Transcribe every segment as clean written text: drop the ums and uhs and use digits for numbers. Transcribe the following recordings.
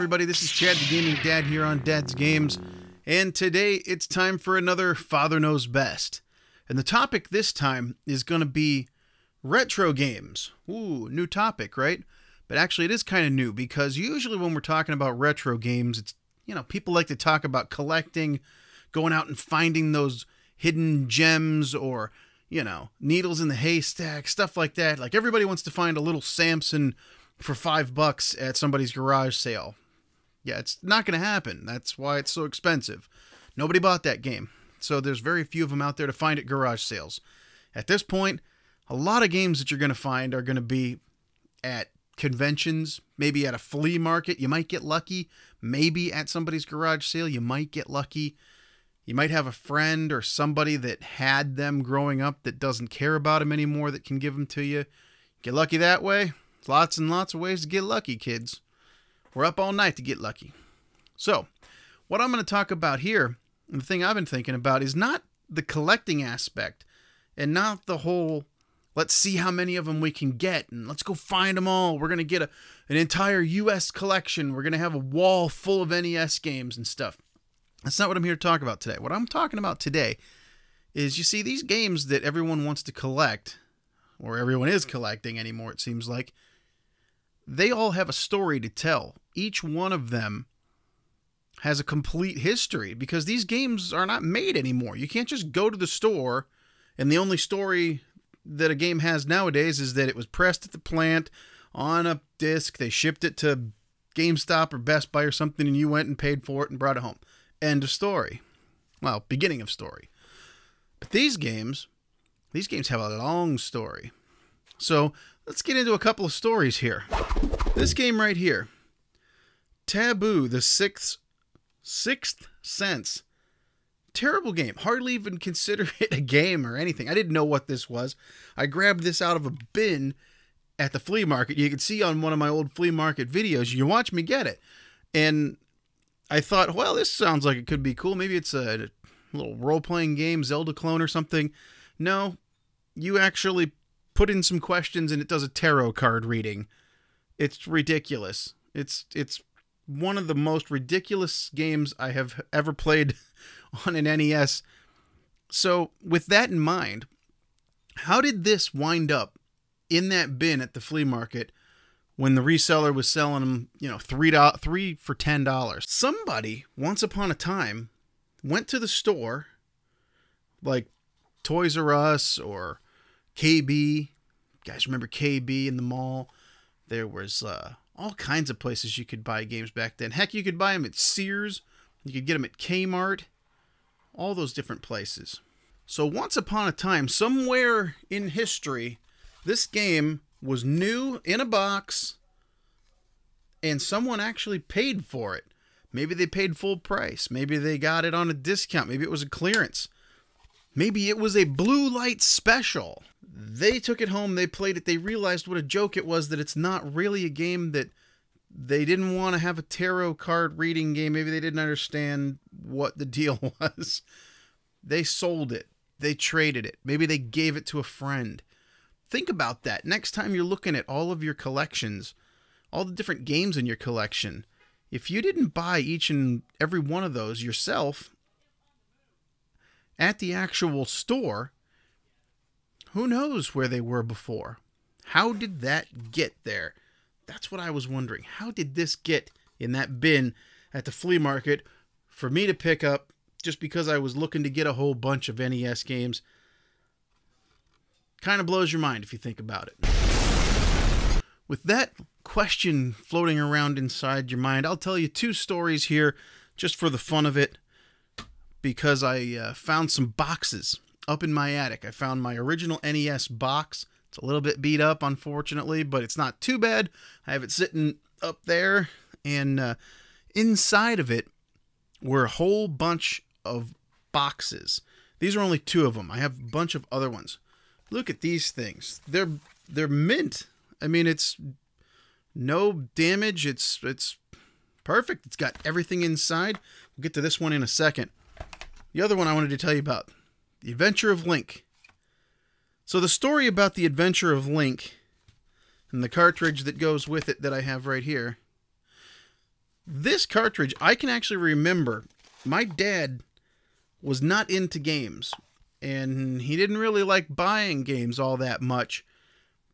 everybody, this is Chad the Gaming Dad here on Dad's Games, and today it's time for another Father Knows Best. And the topic this time is going to be retro games. Ooh, new topic, right? But actually it is kind of new because usually when we're talking about retro games, it's, people like to talk about collecting, going out and finding those hidden gems or, needles in the haystack, stuff like that. Like everybody wants to find a little Samson for $5 at somebody's garage sale. Yeah, it's not going to happen. That's why it's so expensive. Nobody bought that game. So there's very few of them out there to find at garage sales. At this point, a lot of games that you're going to find are going to be at conventions, maybe at a flea market. You might get lucky. Maybe at somebody's garage sale, you might get lucky. You might have a friend or somebody that had them growing up that doesn't care about them anymore that can give them to you. Get lucky that way. Lots and lots of ways to get lucky, kids. We're up all night to get lucky. So, what I'm going to talk about here, and the thing I've been thinking about, is not the collecting aspect, and not the whole, let's see how many of them we can get, and let's go find them all. We're going to get an entire U.S. collection. We're going to have a wall full of NES games and stuff. That's not what I'm here to talk about today. What I'm talking about today is, you see, these games that everyone wants to collect, or everyone is collecting anymore, it seems like, they all have a story to tell. Each one of them has a complete history because these games are not made anymore. You can't just go to the store and the only story that a game has nowadays is that it was pressed at the plant on a disc. They shipped it to GameStop or Best Buy or something and you went and paid for it and brought it home. End of story. Well, beginning of story. But these games have a long story. So let's get into a couple of stories here. This game right here, Taboo, the Sixth Sense. Terrible game. Hardly even consider it a game or anything. I didn't know what this was. I grabbed this out of a bin at the flea market. You can see on one of my old flea market videos. You watch me get it. And I thought, well, this sounds like it could be cool. Maybe it's a little role-playing game, Zelda clone or something. No, you actually put in some questions and it does a tarot card reading. It's ridiculous. It's one of the most ridiculous games I have ever played on an NES. So with that in mind, how did this wind up in that bin at the flea market when the reseller was selling them, $3 for $10? Somebody, once upon a time, went to the store, like Toys R Us or KB. You guys remember KB in the mall? There was all kinds of places you could buy games back then. Heck, you could buy them at Sears. You could get them at Kmart. All those different places. So once upon a time, somewhere in history, this game was new in a box and someone actually paid for it. Maybe they paid full price. Maybe they got it on a discount. Maybe it was a clearance. Maybe it was a blue light special. They took it home, they played it, they realized what a joke it was, that it's not really a game, that they didn't want to have a tarot card reading game. Maybe they didn't understand what the deal was. They sold it. They traded it. Maybe they gave it to a friend. Think about that. Next time you're looking at all of your collections, all the different games in your collection, if you didn't buy each and every one of those yourself at the actual store, who knows where they were before? How did that get there? That's what I was wondering. How did this get in that bin at the flea market for me to pick up just because I was looking to get a whole bunch of NES games? Kind of blows your mind if you think about it. With that question floating around inside your mind, I'll tell you two stories here just for the fun of it, because I found some boxes up in my attic. I found my original NES box. It's a little bit beat up, unfortunately, but it's not too bad. I have it sitting up there, and inside of it were a whole bunch of boxes. These are only two of them. I have a bunch of other ones. Look at these things. They're mint. I mean, it's no damage. It's perfect. It's got everything inside. We'll get to this one in a second. The other one I wanted to tell you about, The Adventure of Link. So the story about The Adventure of Link and the cartridge that goes with it that I have right here This cartridge, I can actually remember my dad was not into games, and he didn't really like buying games all that much,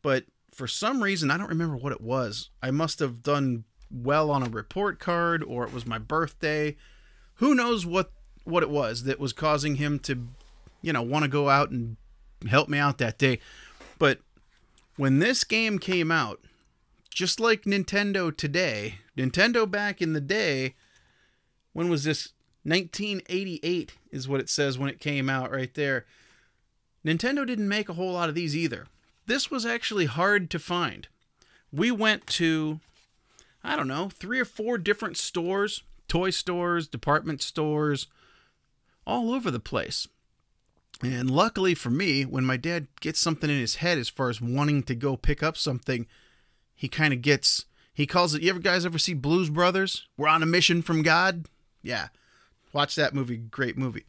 but for some reason, I don't remember what it was. I must have done well on a report card, or it was my birthday. Who knows what it was that was causing him to, want to go out and help me out that day. But when this game came out, just like Nintendo today, Nintendo back in the day, when was this? 1988 is what it says when it came out right there. Nintendo didn't make a whole lot of these either. This was actually hard to find. We went to, I don't know, 3 or 4 different stores, toy stores, department stores, all over the place. And luckily for me, when my dad gets something in his head as far as wanting to go pick up something, he kind of gets, he calls it, you guys ever see Blues Brothers? We're on a mission from God? Yeah. Watch that movie. Great movie.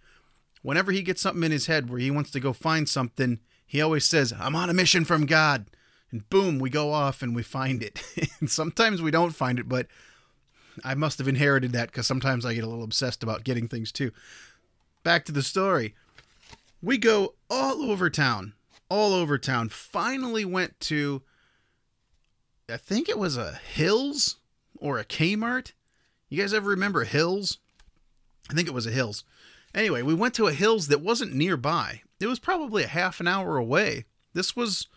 Whenever he gets something in his head where he wants to go find something, he always says, I'm on a mission from God. And boom, we go off and we find it. And sometimes we don't find it, but I must have inherited that because sometimes I get a little obsessed about getting things too. Back to the story. We go all over town. All over town. Finally went to, I think it was a Hills or a Kmart. You guys ever remember Hills? I think it was a Hills. Anyway, we went to a Hills that wasn't nearby. It was probably a half an hour away. This was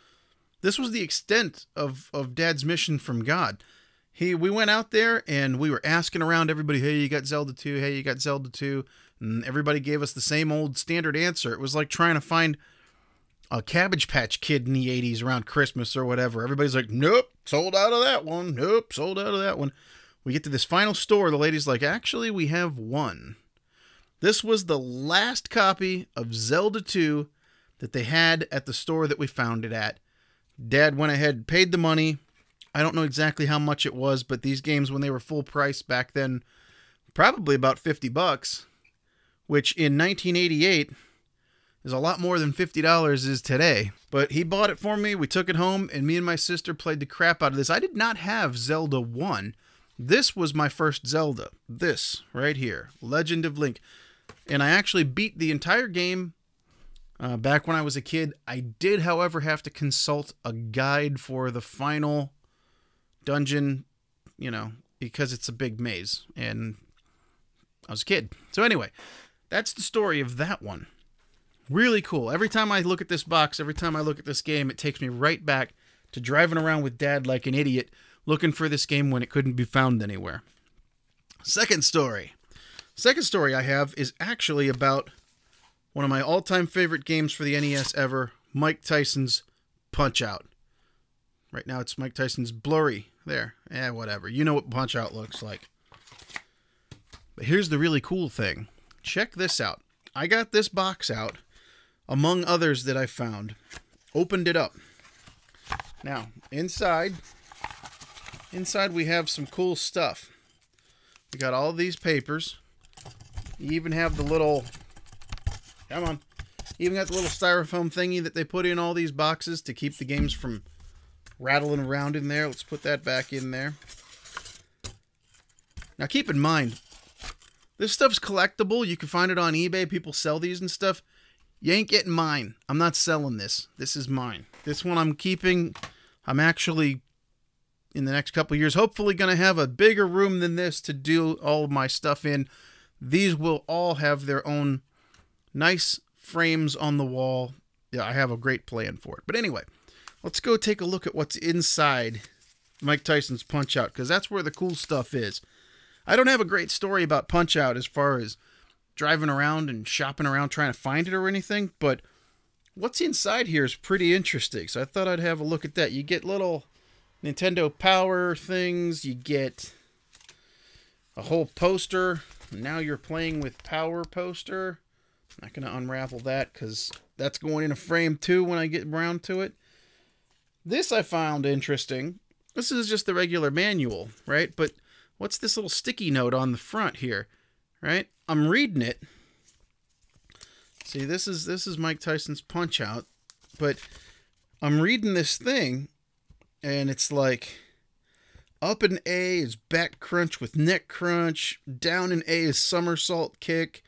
the extent of Dad's mission from God. We went out there and we were asking around everybody, hey, you got Zelda 2? Hey, you got Zelda 2? And everybody gave us the same old standard answer. It was like trying to find a Cabbage Patch Kid in the 80s around Christmas or whatever. Everybody's like, nope, sold out of that one. Nope, sold out of that one. We get to this final store. The lady's like, actually, we have one. This was the last copy of Zelda 2 that they had at the store that we found it at. Dad went ahead, paid the money. I don't know exactly how much it was, but these games, when they were full price back then, probably about $50, which in 1988 is a lot more than $50 is today. But he bought it for me. We took it home, and me and my sister played the crap out of this. I did not have Zelda 1. This was my first Zelda. This right here, Legend of Link. And I actually beat the entire game back when I was a kid. I did, however, have to consult a guide for the final dungeon, because it's a big maze. And I was a kid. So anyway, that's the story of that one. Really cool. Every time I look at this box, every time I look at this game, it takes me right back to driving around with Dad like an idiot, looking for this game when it couldn't be found anywhere. Second story I have is actually about one of my all-time favorite games for the NES ever, Mike Tyson's Punch-Out. Right now it's Mike Tyson's Blurry. There. Whatever. You know what Punch-Out looks like. But here's the really cool thing. Check this out. I got this box out, among others that I found. Opened it up. Now, inside we have some cool stuff. We got all these papers. You even have the little, come on, you even got the little styrofoam thingy that they put in all these boxes to keep the games from rattling around in there. Let's put that back in there. Now keep in mind, this stuff's collectible. You can find it on eBay. People sell these and stuff. You ain't getting mine. I'm not selling this. This is mine. This one I'm keeping. I'm actually, in the next couple of years, hopefully going to have a bigger room than this to do all of my stuff in. These will all have their own nice frames on the wall. Yeah, I have a great plan for it. But anyway, let's go take a look at what's inside Mike Tyson's Punch-Out, because that's where the cool stuff is. I don't have a great story about Punch-Out as far as driving around and shopping around trying to find it or anything, but what's inside here is pretty interesting, so I thought I'd have a look at that. You get little Nintendo Power things, you get a whole poster. Now you're playing with Power poster. I'm not going to unravel that because that's going in a frame too when I get around to it. This I found interesting. This is just the regular manual, right? But what's this little sticky note on the front here, right? I'm reading it. See, this is Mike Tyson's Punch-Out, but I'm reading this thing, and it's like, Up in A is back crunch with neck crunch. Down in A is somersault kick.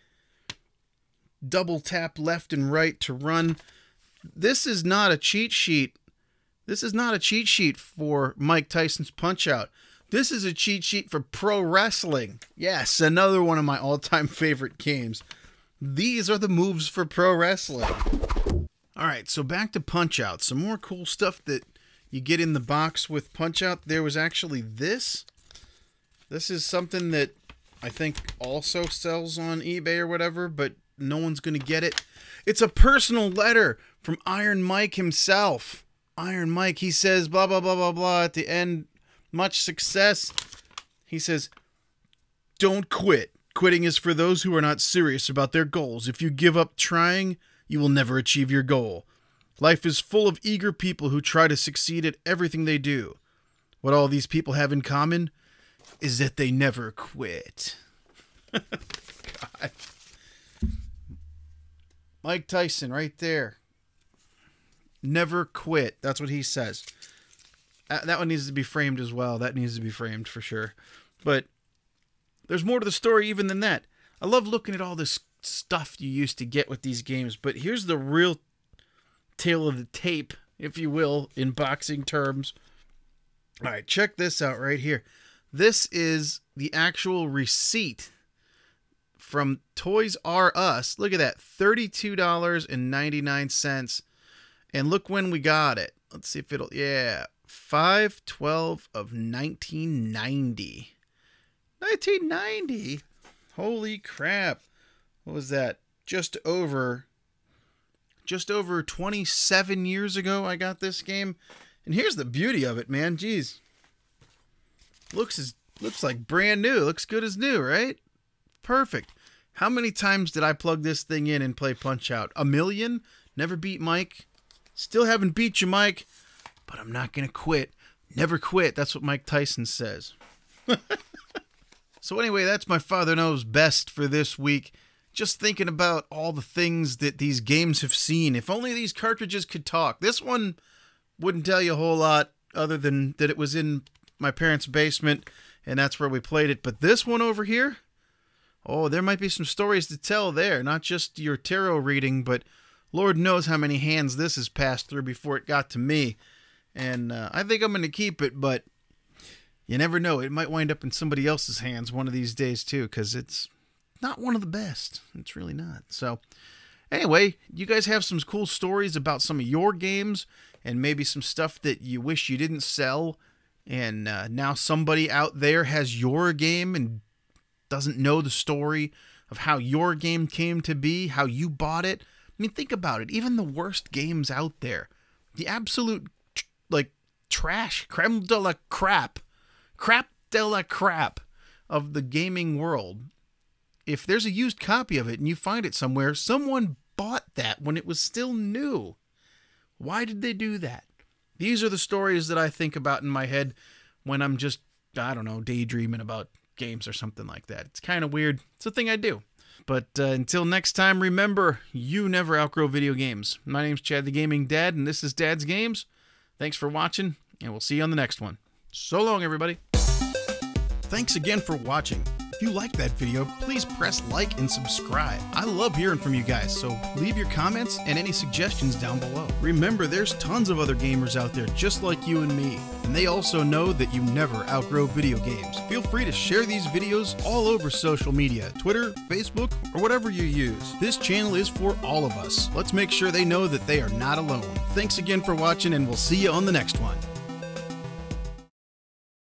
Double tap left and right to run. This is not a cheat sheet. This is not a cheat sheet for Mike Tyson's Punch-Out. This is a cheat sheet for pro wrestling. Yes, another one of my all-time favorite games. These are the moves for pro wrestling. Alright, so back to Punch-Out. Some more cool stuff that you get in the box with Punch-Out. There was actually this. This is something that I think also sells on eBay or whatever, but no one's going to get it. It's a personal letter from Iron Mike himself. Iron Mike, he says, blah, blah, blah, blah, blah. At the end, much success. He says, don't quit. Quitting is for those who are not serious about their goals. If you give up trying, you will never achieve your goal. Life is full of eager people who try to succeed at everything they do. What all these people have in common is that they never quit. God. Mike Tyson right there. Never quit. That's what he says. That one needs to be framed as well. That needs to be framed for sure. But there's more to the story even than that. I love looking at all this stuff you used to get with these games, but here's the real tale of the tape, if you will, in boxing terms. All right, check this out right here. This is the actual receipt from Toys R Us. Look at that, $32.99. And look when we got it. Let's see if it'll, yeah, 5/12 of 1990. 1990? Holy crap. What was that? Just over 27 years ago I got this game. And here's the beauty of it, man. Jeez. Looks like brand new. Looks good as new, right? Perfect. How many times did I plug this thing in and play Punch-Out? A million? Never beat Mike. Still haven't beat you, Mike. But I'm not going to quit. Never quit. That's what Mike Tyson says. So anyway, that's my Father Knows Best for this week. Just thinking about all the things that these games have seen. If only these cartridges could talk. This one wouldn't tell you a whole lot other than that it was in my parents' basement and that's where we played it. But this one over here, oh, there might be some stories to tell there. Not just your tarot reading, but Lord knows how many hands this has passed through before it got to me. And I think I'm going to keep it, but you never know. It might wind up in somebody else's hands one of these days too, because it's not one of the best. It's really not. So anyway, you guys have some cool stories about some of your games and maybe some stuff that you wish you didn't sell. And now somebody out there has your game and doesn't know the story of how your game came to be, how you bought it. I mean, think about it. Even the worst games out there, the absolute, like, trash, creme de la crap of the gaming world. If there's a used copy of it and you find it somewhere, someone bought that when it was still new. Why did they do that? These are the stories that I think about in my head when I'm just, I don't know, daydreaming about games or something like that. It's kind of weird. It's a thing I do. But until next time, remember, you never outgrow video games. My name's Chad the Gaming Dad, and this is Dad's Games. Thanks for watching, and we'll see you on the next one. So long, everybody. Thanks again for watching. If you liked that video, please press like and subscribe. I love hearing from you guys, so leave your comments and any suggestions down below. Remember, there's tons of other gamers out there just like you and me, and they also know that you never outgrow video games. Feel free to share these videos all over social media, Twitter, Facebook, or whatever you use. This channel is for all of us. Let's make sure they know that they are not alone. Thanks again for watching, and we'll see you on the next one.